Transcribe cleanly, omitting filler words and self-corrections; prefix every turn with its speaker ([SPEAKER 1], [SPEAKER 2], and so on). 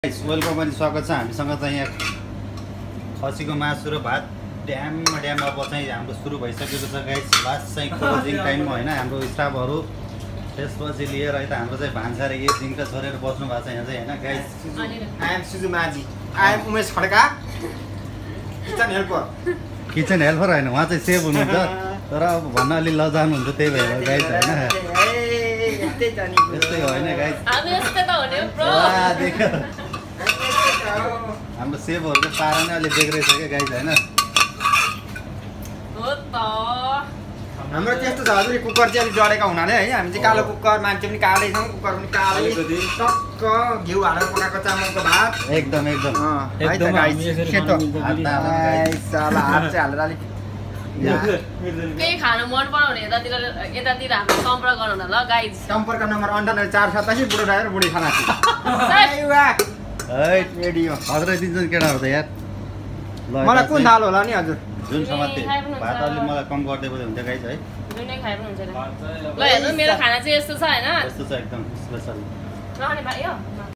[SPEAKER 1] Welcome अनि स्वागत छ। हामीसँग चाहिँ यहाँ खसीको मासु र भात ड्याम अब चाहिँ हाम्रो सुरु भइसकेको छ गाइस। लास्ट चाहिँ क्लोजिङ टाइममा होइन हाम्रो स्टाफहरू त्यसपछि लिएर यता हाम्रो चाहिँ भान्सारे एक दिनका छोडेर बस्नु भएको छ यहाँ चाहिँ होइन guys.
[SPEAKER 2] I am Suju Majhi, I am Umesh Khadka,
[SPEAKER 1] kitchen helper होइन, उहाँ चाहिँ सेफ हुनुहुन्छ तर अब भन्न अलि लजाउनुहुन्छ त्यही भएर गाइस होइन। यस्तै होइन गाइस, हाम्रो सेफहरूको पारा नै अलि बेग्रै छ क्या गाइस होइन।
[SPEAKER 2] हाम्रो त्यस्तो छ हजुर, कुकर चाहिँ अलिक डढेका हुनाले है हामी चाहिँ कालो कुकर, मान्छे पनि कालै छौँ, कुकर पनि कालै, टक्क घिउ हालेर पकाएको चामलको भात
[SPEAKER 1] एकदम एकदम
[SPEAKER 2] है त गाइस। सेतो हात चाहिँ हालेर अलिक
[SPEAKER 3] केही खानु मन पराउने यतातिर हाम्रो सम्पर्क गर्नु न ल गाइज।
[SPEAKER 2] सम्पर्क नम्बर 9847 बुढो ड्राइभर बुढी खाना रेडियो
[SPEAKER 1] हजरै दिन्छन् केटाहरू त यार।
[SPEAKER 2] मलाई कुन थाल होला नि हजुर?
[SPEAKER 1] जुन समाते भात अलि मलाई कम गर्दै पनि हुन्छ गाइस है।
[SPEAKER 3] जुनै खाए पनि हुन्छ ल। हेर्नु मेरो खाना चाहिँ यस्तो छ हैन,
[SPEAKER 1] यस्तो छ एकदम स्पेशल।
[SPEAKER 3] रहने भाइ हो।